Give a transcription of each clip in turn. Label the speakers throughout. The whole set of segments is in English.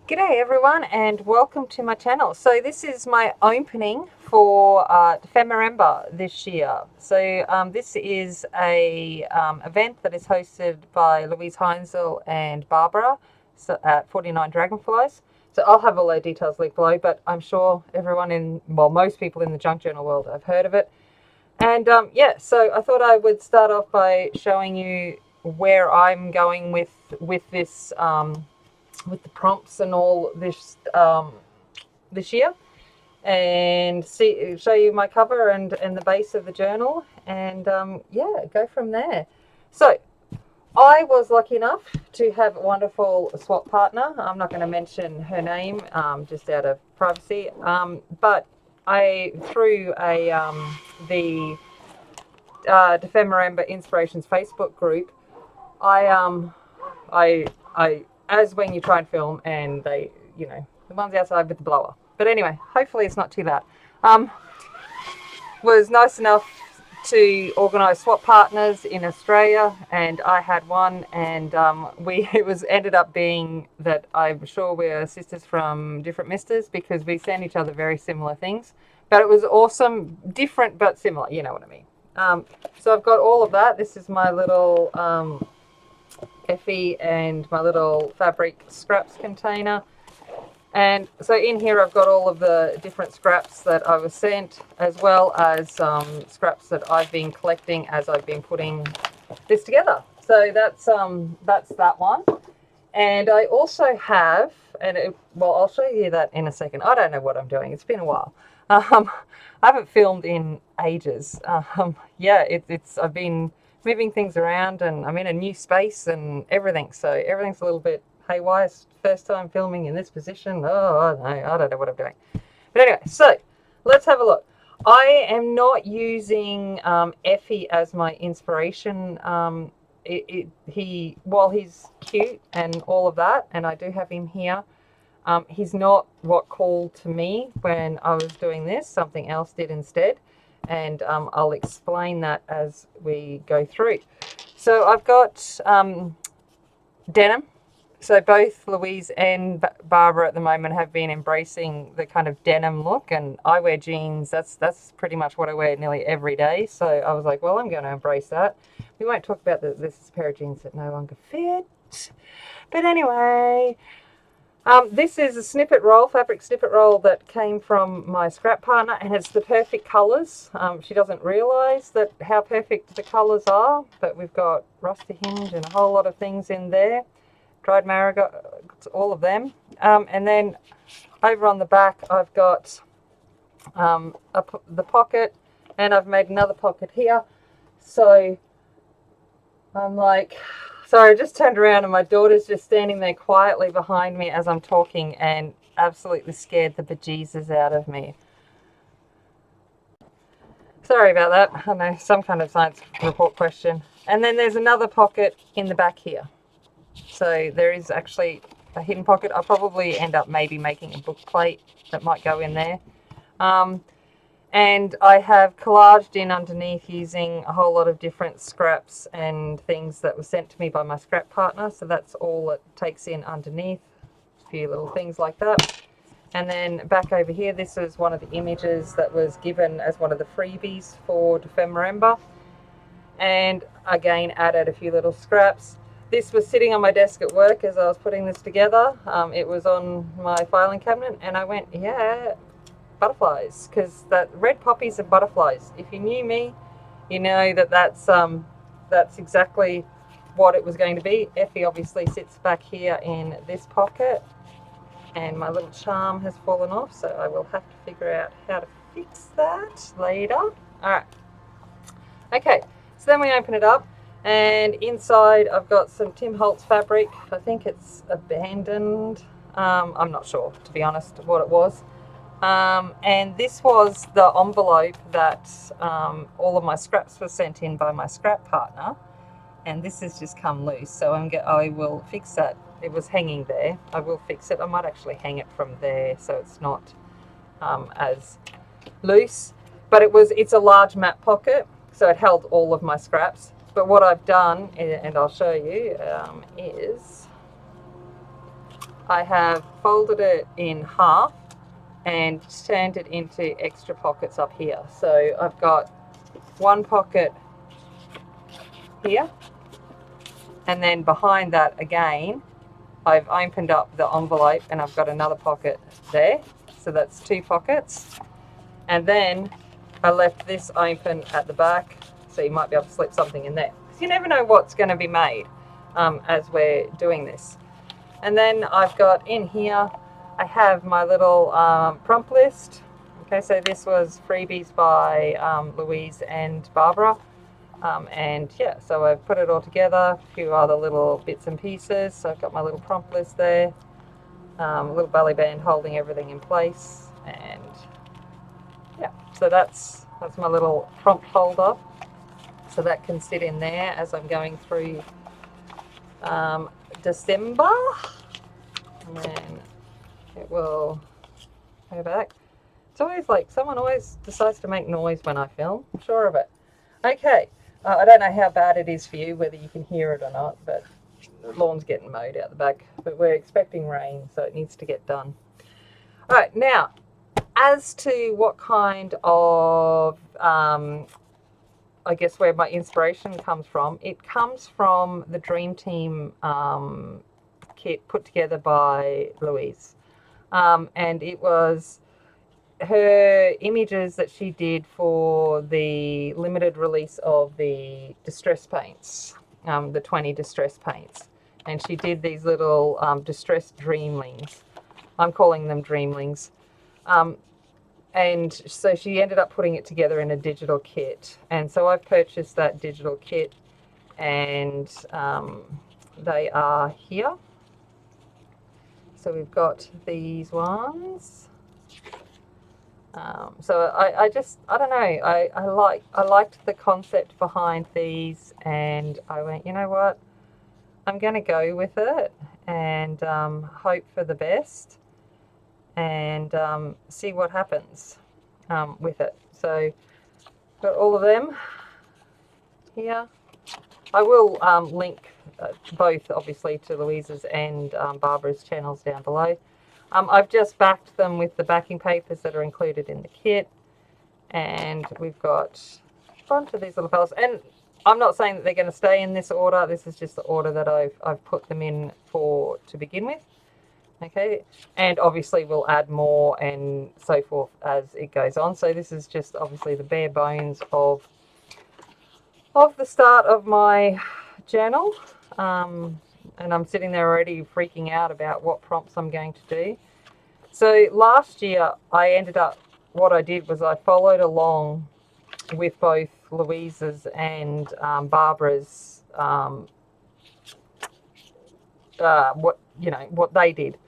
Speaker 1: G'day everyone and welcome to my channel. So this is my opening for Defemerember this year. So this is a event that is hosted by Louise Heinzel and Barbara at 49 Dragonflies. So I'll have all the details linked below, but I'm sure most people in the junk journal world have heard of it. And yeah, so I thought I would start off by showing you where I'm going with this with the prompts and all this year, and show you my cover and the base of the journal, and yeah, go from there. So I was lucky enough to have a wonderful swap partner. I'm not going to mention her name, just out of privacy, but I through the Defemerember Inspirations Facebook group, I I as when you try and film and they, the ones outside with the blower. But anyway, hopefully it's not too loud. Was nice enough to organise swap partners in Australia, and I had one, and we it was ended up being that I'm sure we're sisters from different misters because we send each other very similar things. But it was awesome, different but similar. You know what I mean. So I've got all of that. This is my little Effie and my little fabric scraps container. And so in here I've got all of the different scraps that I was sent, as well as scraps that I've been collecting as I've been putting this together. So that's that one. And I also have, I'll show you that in a second. I don't know what I'm doing. It's been a while. I haven't filmed in ages. Yeah, I've been moving things around, and I'm in a new space and everything. So everything's a little bit haywire. First time filming in this position. Oh, I don't know what I'm doing. But anyway, so let's have a look. I am not using Effie as my inspiration. While he's cute and all of that, and I do have him here, he's not what called to me when I was doing this. Something else did instead, and I'll explain that as we go through. So I've got denim. So both Louise and Barbara at the moment have been embracing the kind of denim look, and I wear jeans. That's pretty much what I wear nearly every day. So I was like, well, I'm going to embrace that. We won't talk about this is a pair of jeans that no longer fit. But anyway, this is a snippet roll, fabric snippet roll that came from my scrap partner, and it's the perfect colours. She doesn't realise that how perfect the colours are, but we've got rusty hinge and a whole lot of things in there. Dried marigolds, all of them. And then over on the back, I've got the pocket, and I've made another pocket here. So I'm like, sorry, I just turned around and my daughter's just standing there quietly behind me as I'm talking and absolutely scared the bejesus out of me. Sorry about that. I know, some kind of science report question. And then there's another pocket in the back here. So there is actually a hidden pocket. I'll probably end up maybe making a book plate that might go in there. And I have collaged in underneath using a whole lot of different scraps and things that were sent to me by my scrap partner. So that's all it takes in underneath, a few little things like that. And then back over here, this is one of the images that was given as one of the freebies for Defemerember. And again, added a few little scraps. This was sitting on my desk at work as I was putting this together. It was on my filing cabinet, and I went, yeah, butterflies, because that red poppies are butterflies. If you knew me, you know that's exactly what it was going to be. Effie obviously sits back here in this pocket, and my little charm has fallen off, so I will have to figure out how to fix that later. All right. Okay, so then we open it up. And inside I've got some Tim Holtz fabric. I think it's abandoned. I'm not sure, to be honest, what it was. And this was the envelope that all of my scraps were sent in by my scrap partner. And this has just come loose, so I will fix that. It was hanging there. I will fix it. I might actually hang it from there so it's not as loose. But it's a large map pocket, so it held all of my scraps. But what I've done, and I'll show you, is I have folded it in half and turned it into extra pockets up here. So I've got one pocket here, and then behind that again, I've opened up the envelope and I've got another pocket there. So that's 2 pockets. And then I left this open at the back, so you might be able to slip something in there. Because you never know what's going to be made as we're doing this. And then I've got in here, I have my little prompt list. Okay, so this was freebies by Louise and Barbara. And yeah, so I've put it all together, a few other little bits and pieces. So I've got my little prompt list there, a little belly band holding everything in place, and yeah, so that's my little prompt holder. So that can sit in there as I'm going through December, and then it will go back. It's always like someone always decides to make noise when I film. I'm sure of it. Okay. I don't know how bad it is for you, whether you can hear it or not, but the lawn's getting mowed out the back. But we're expecting rain, so it needs to get done. All right, now, as to what kind of, I guess where my inspiration comes from, it comes from the Dream Team kit put together by Louise. And it was her images that she did for the limited release of the distress paints, the 20 distress paints. And she did these little distressed dreamlings. I'm calling them dreamlings. And so she ended up putting it together in a digital kit. And so I've purchased that digital kit, and they are here. So we've got these ones. So I don't know, I liked the concept behind these, and I went, you know what, I'm going to go with it and hope for the best, and see what happens with it. So got all of them here. I will link both, obviously, to Louise's and Barbara's channels down below. I've just backed them with the backing papers that are included in the kit, and we've got a bunch of these little fellas. And I'm not saying that they're going to stay in this order. This is just the order that I've put them in for to begin with. Okay, and obviously we'll add more and so forth as it goes on. So this is just obviously the bare bones of the start of my journal. And I'm sitting there already freaking out about what prompts I'm going to do. So last year what I did was I followed along with both Louise's and Barbara's what they did,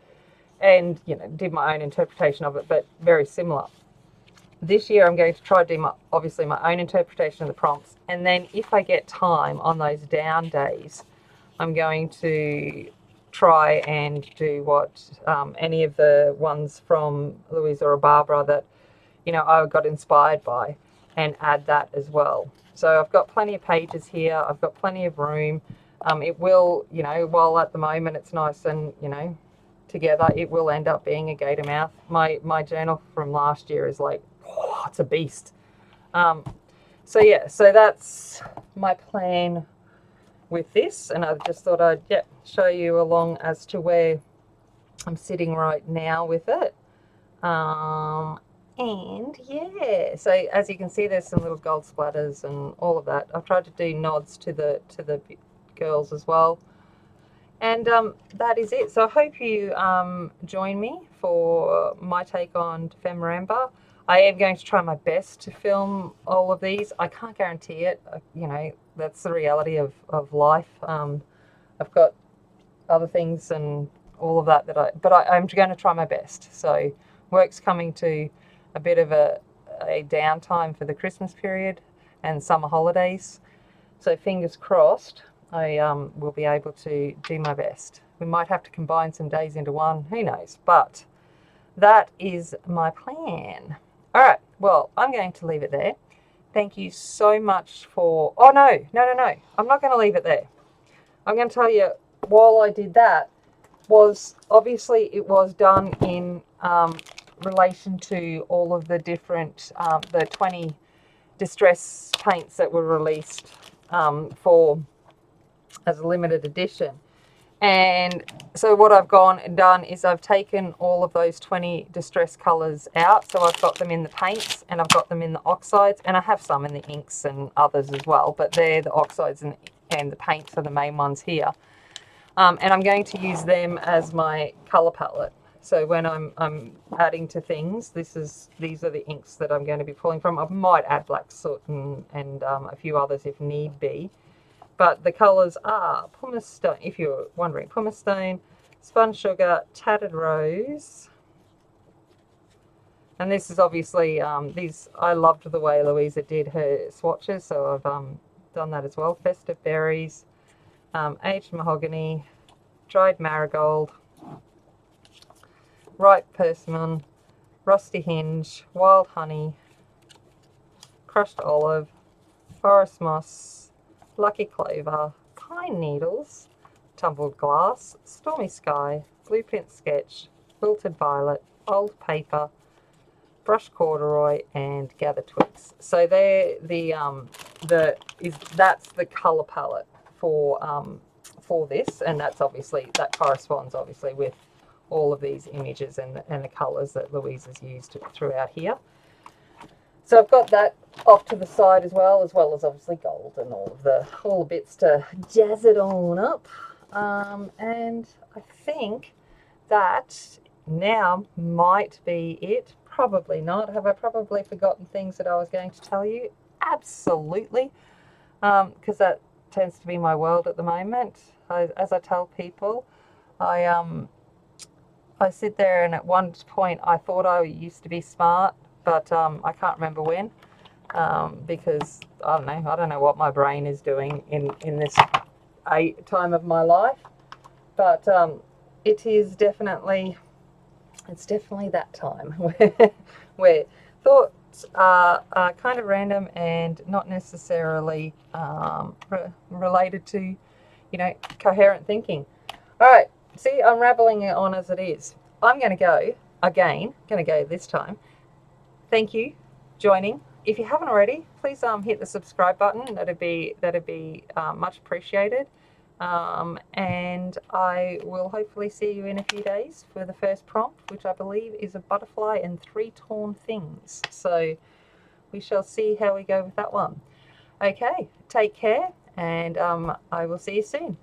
Speaker 1: and did my own interpretation of it, but very similar. This year I'm going to try to do obviously my own interpretation of the prompts, and then if I get time on those down days, I'm going to try and do what any of the ones from Louise or Barbara that I got inspired by, and add that as well. So I've got plenty of pages here. I've got plenty of room. It will, while at the moment it's nice and together, it will end up being a gator mouth. My journal from last year is like, oh, it's a beast. So yeah, so that's my plan with this, and I just thought I'd show you along as to where I'm sitting right now with it. And yeah, so as you can see, there's some little gold splatters and all of that. I've tried to do nods to the girls as well, and that is it. So I hope you join me for my take on Ephemeramber. I am going to try my best to film all of these. I can't guarantee it. That's the reality of life. I've got other things and all of that but I'm going to try my best. So work's coming to a bit of a downtime for the Christmas period and summer holidays. So fingers crossed, I will be able to do my best. We might have to combine some days into one, who knows, but that is my plan. All right, well, I'm going to leave it there. Thank you so much for... Oh, no. I'm not going to leave it there. I'm going to tell you, while I did that, was obviously it was done in relation to all of the different, the 20 distress paints that were released for as a limited edition. And so what I've gone and done is I've taken all of those 20 distress colours out. So I've got them in the paints and I've got them in the oxides, and I have some in the inks and others as well, but they're the oxides and the paints are the main ones here. And I'm going to use them as my colour palette. So when I'm adding to things, these are the inks that I'm going to be pulling from. I might add black soot and a few others if need be. But the colours are pumice stone, if you're wondering, pumice stone, spun sugar, tattered rose. And this is obviously, I loved the way Louisa did her swatches, so I've done that as well. Festive berries, aged mahogany, dried marigold, ripe persimmon, rusty hinge, wild honey, crushed olive, forest moss, lucky clover, pine needles, tumbled glass, stormy sky, blueprint sketch, wilted violet, old paper, brush corduroy, and gather twigs. So they're that's the color palette for this, and that corresponds obviously with all of these images and the colors that Louise has used throughout here. So I've got that off to the side as well as obviously gold and all the bits to jazz it on up. And I think that now might be it. Probably not. Have I probably forgotten things that I was going to tell you? Absolutely. Because that tends to be my world at the moment. As I tell people, I sit there, and at one point I thought I used to be smart, but I can't remember when, because I don't know what my brain is doing in this time of my life, but it's definitely that time where thoughts are kind of random and not necessarily related to, coherent thinking. All right, see, I'm rambling it on as it is. I'm going to go this time. Thank you joining. If you haven't already, please hit the subscribe button. That'd be much appreciated. And I will hopefully see you in a few days for the first prompt, which I believe is a butterfly and 3 torn things. So we shall see how we go with that one. Okay, take care, and I will see you soon.